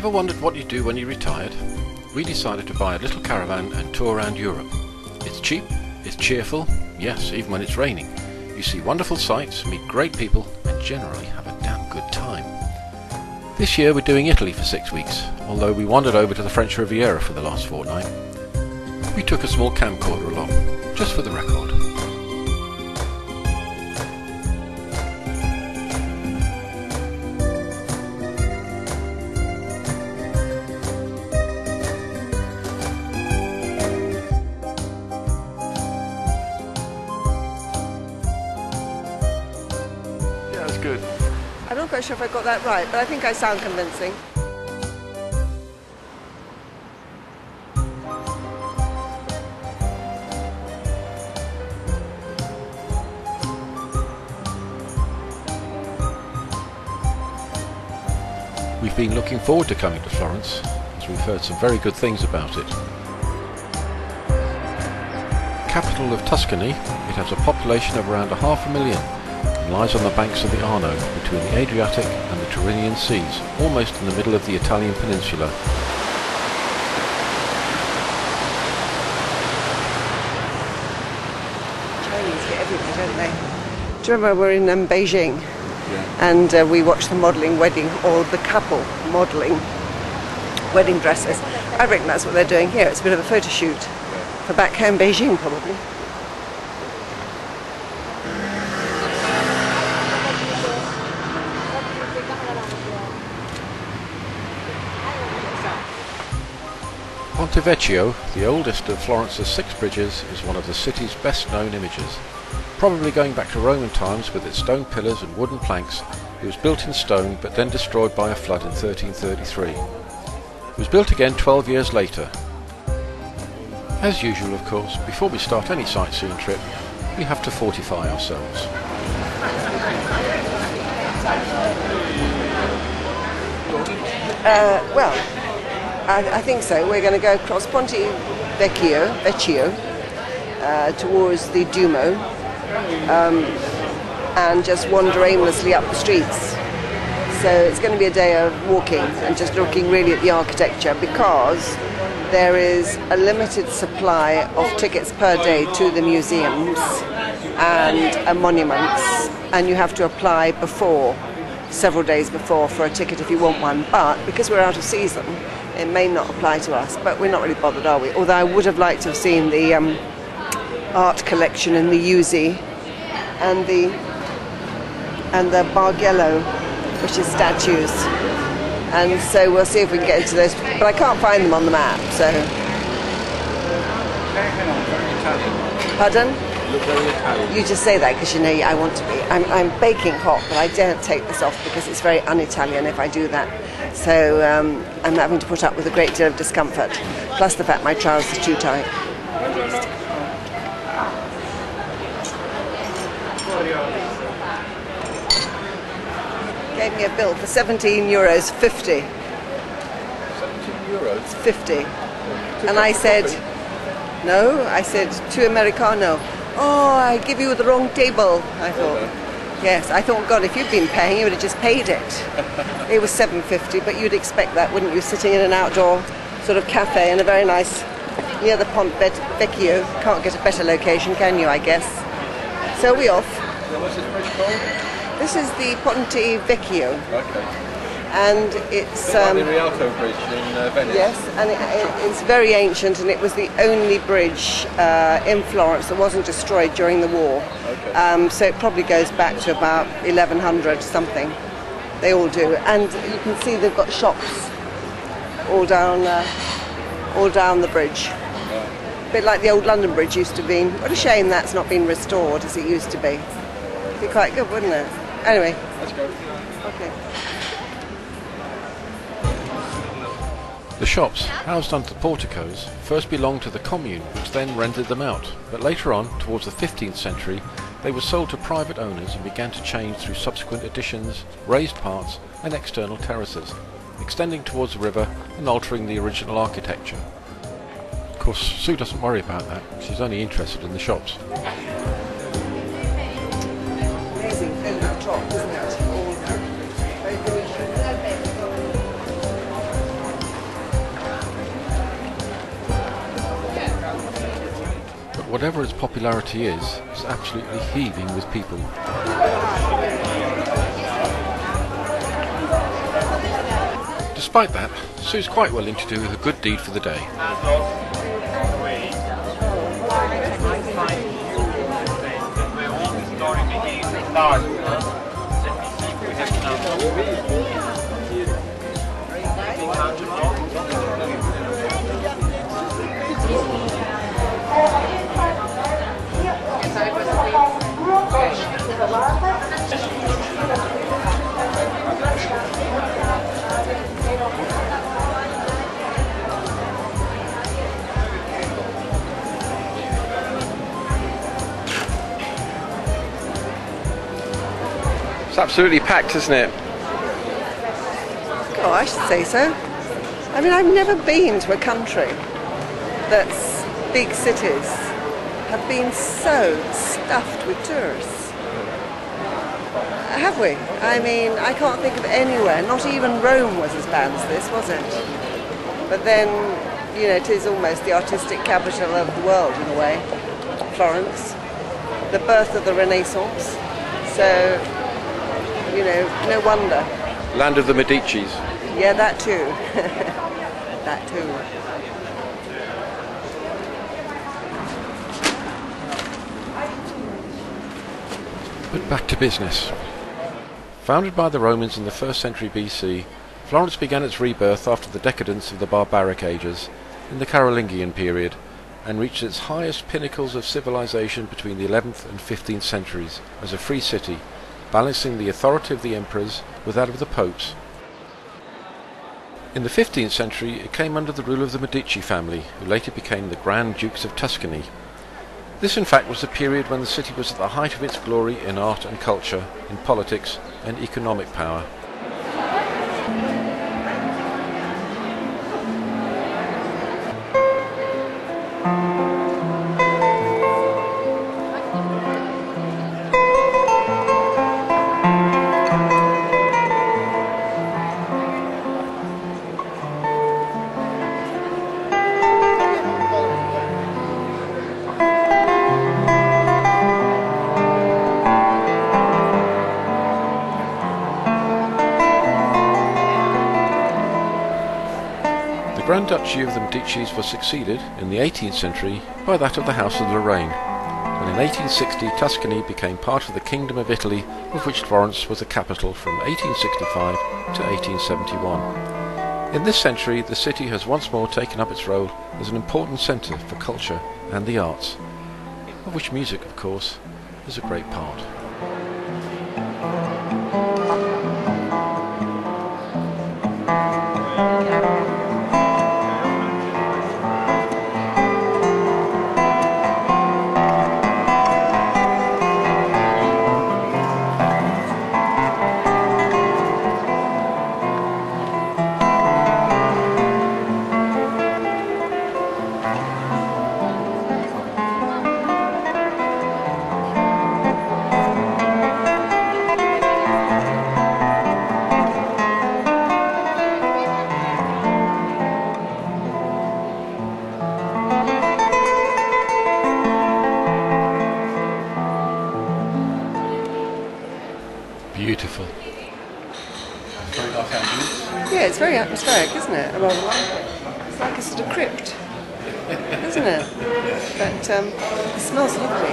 Ever wondered what you'd do when you retired? We decided to buy a little caravan and tour around Europe. It's cheap, it's cheerful, yes, even when it's raining. You see wonderful sights, meet great people, and generally have a damn good time. This year we're doing Italy for 6 weeks, although we wandered over to the French Riviera for the last fortnight. We took a small camcorder along, just for the record. Good. I'm not quite sure if I got that right, but I think I sound convincing. We've been looking forward to coming to Florence, as we've heard some very good things about it. Capital of Tuscany, it has a population of around 500,000 and lies on the banks of the Arno, between the Adriatic and the Tyrrhenian Seas, almost in the middle of the Italian peninsula. Chinese get everywhere, don't they? Do you remember we were in Beijing? Yeah. And we watched the modelling wedding, or the couple modelling wedding dresses. I reckon that's what they're doing here. It's a bit of a photo shoot for back home Beijing, probably. Ponte Vecchio, the oldest of Florence's 6 bridges, is one of the city's best known images. Probably going back to Roman times with its stone pillars and wooden planks, it was built in stone but then destroyed by a flood in 1333. It was built again 12 years later. As usual, of course, before we start any sightseeing trip, we have to fortify ourselves. I think so. We're going to go across Ponte Vecchio towards the Duomo and just wander aimlessly up the streets. So it's going to be a day of walking and just looking really at the architecture, because there is a limited supply of tickets per day to the museums and monuments, and you have to apply before, several days before, for a ticket if you want one. But because we're out of season, it may not apply to us, but we're not really bothered, are we? Although I would have liked to have seen the art collection in the Uzi and the Bargello, which is statues. And so we'll see if we can get into those, but I can't find them on the map, so. Pardon? You look very Italian. You just say that because you know I want to be. I'm baking hot, but I daren't take this off because it's very un-Italian if I do that. So I'm having to put up with a great deal of discomfort, plus the fact my trousers are too tight. Gave me a bill for €17.50. €17? 50. And I said, no, I said, $2 Americano. Oh, I give you the wrong table, I thought. Yes, I thought, God, if you'd been paying, you would have just paid it. It was $7.50, but you'd expect that, wouldn't you, sitting in an outdoor sort of cafe in a very nice, near the Ponte Vecchio. Can't get a better location, can you, I guess? So we off. What's this bridge called? This is the Ponte Vecchio. Okay. And it's like the Rialto Bridge in Venice. Yes, and it's very ancient, and it was the only bridge in Florence that wasn't destroyed during the war. Okay. So it probably goes back to about 1100 something. They all do, and you can see they've got shops all down the bridge. Right. A bit like the old London Bridge used to be. What a shame that's not been restored as it used to be. It'd be quite good, wouldn't it? Anyway. Let's go. Okay. The shops, housed under the porticos, first belonged to the commune, which then rented them out, but later on, towards the 15th century, they were sold to private owners and began to change through subsequent additions, raised parts and external terraces, extending towards the river and altering the original architecture. Of course, Sue doesn't worry about that, she's only interested in the shops. Amazing film at the top, isn't it? All very good. whatever its popularity is absolutely heaving with people. Despite that, Sue's quite willing to do a good deed for the day. It's absolutely packed, isn't it? Oh, I should say so. I mean, I've never been to a country that's big cities have been so stuffed with tourists. Have we? I mean, I can't think of anywhere, not even Rome was as bad as this, was it? But then, you know, it is almost the artistic capital of the world in a way, Florence, the birth of the Renaissance, so, you know, no wonder. Land of the Medicis. Yeah, that too. That too. But back to business. Founded by the Romans in the 1st century BC, Florence began its rebirth after the decadence of the barbaric ages in the Carolingian period and reached its highest pinnacles of civilization between the 11th and 15th centuries as a free city, balancing the authority of the emperors with that of the popes. In the 15th century it came under the rule of the Medici family, who later became the Grand Dukes of Tuscany. This in fact was the period when the city was at the height of its glory in art and culture, in politics and economic power. The Grand Duchy of the Medicis was succeeded, in the 18th century, by that of the House of Lorraine, and in 1860 Tuscany became part of the Kingdom of Italy, of which Florence was the capital from 1865 to 1871. In this century the city has once more taken up its role as an important centre for culture and the arts, of which music, of course, is a great part. Beautiful. Yeah, it's very atmospheric, isn't it? I rather like it. It's like a sort of crypt, isn't it? But it smells lovely.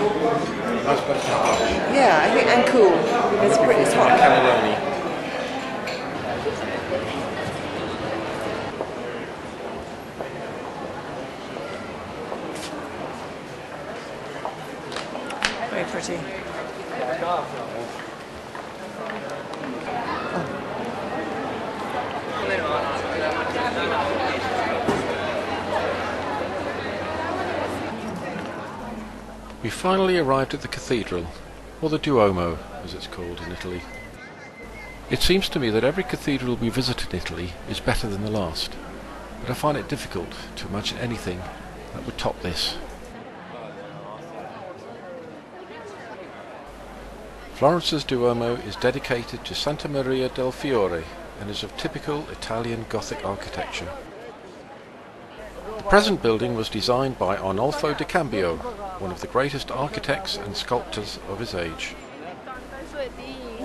Yeah, I think, and cool. It's hot. Cannelloni. Very pretty. We finally arrived at the cathedral, or the Duomo, as it's called in Italy. It seems to me that every cathedral we visit in Italy is better than the last, but I find it difficult to imagine anything that would top this. Florence's Duomo is dedicated to Santa Maria del Fiore and is of typical Italian Gothic architecture. The present building was designed by Arnolfo di Cambio, one of the greatest architects and sculptors of his age.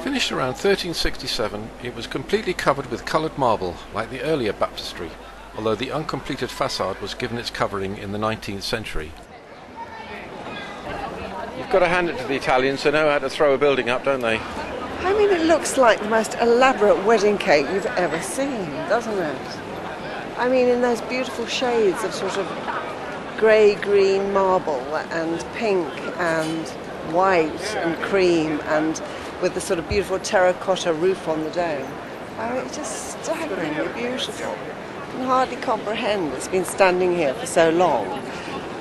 Finished around 1367, it was completely covered with coloured marble, like the earlier baptistry, although the uncompleted facade was given its covering in the 19th century. You've got to hand it to the Italians, they know how to throw a building up, don't they? I mean, it looks like the most elaborate wedding cake you've ever seen, doesn't it? I mean, in those beautiful shades of sort of grey-green marble and pink and white and cream, and with the sort of beautiful terracotta roof on the dome. I mean, it's just staggeringly beautiful. I can hardly comprehend it's been standing here for so long.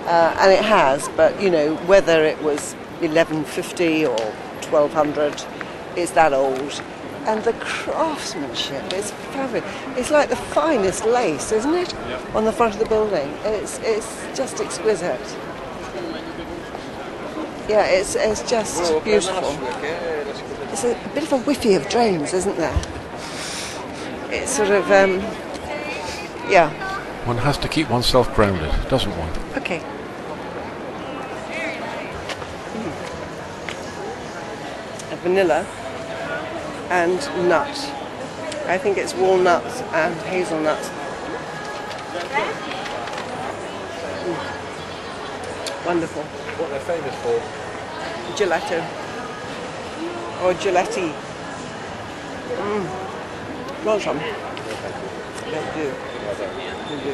And it has, but, you know, whether it was 1150 or 1200, it's that old. And the craftsmanship is fabulous. It's like the finest lace, isn't it? Yep. On the front of the building. It's just exquisite. Yeah, it's just beautiful. It's a bit of a whiffy of drones, isn't there? It's sort of, yeah. One has to keep oneself grounded, doesn't one? Okay. A vanilla and nut. I think it's walnuts and hazelnuts. Wonderful. What they're famous for? Gelato. Or gelati. Well done. They do. They do.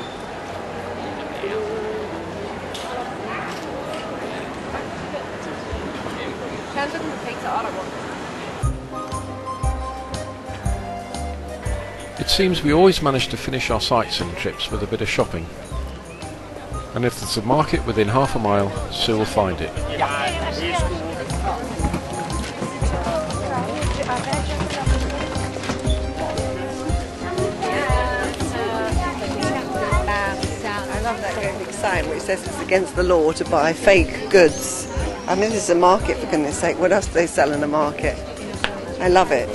It seems we always manage to finish our sightseeing trips with a bit of shopping. And if there's a market within half a mile, Sue will find it. I love that great big sign which says it's against the law to buy fake goods. I mean, this is a market, for goodness sake. What else do they sell in a market? I love it.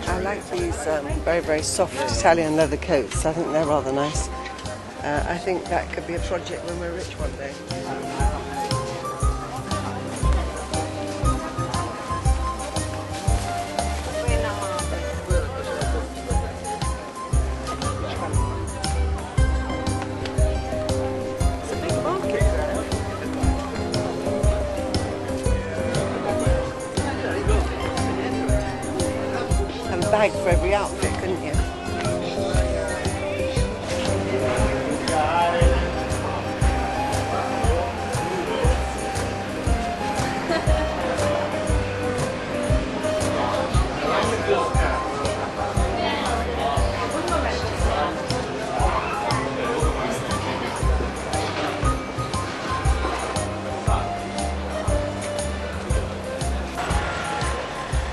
I like these very, very soft Italian leather coats. I think they're rather nice. I think that could be a project when we're rich one day. It's a big market there. Have a bag for every outfit, couldn't you?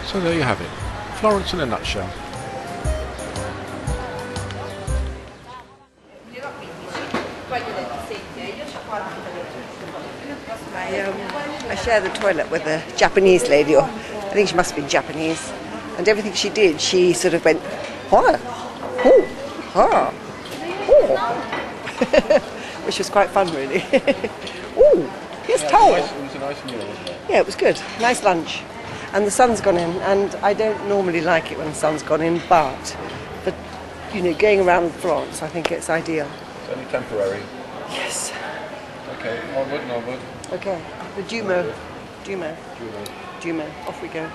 So there you have it. Florence in a nutshell. I share the toilet with a Japanese lady, or I think she must be Japanese, and everything she did, she sort of went, "What? Oh, ha, oh," which was quite fun, really. Ooh, here's towel. It was a nice meal, wasn't it? Yeah, it was good. Nice lunch. And the sun's gone in, and I don't normally like it when the sun's gone in, but you know, going around Florence, I think it's ideal. It's only temporary. Yes. Okay, onward and onward. Okay. The Duomo. Off we go.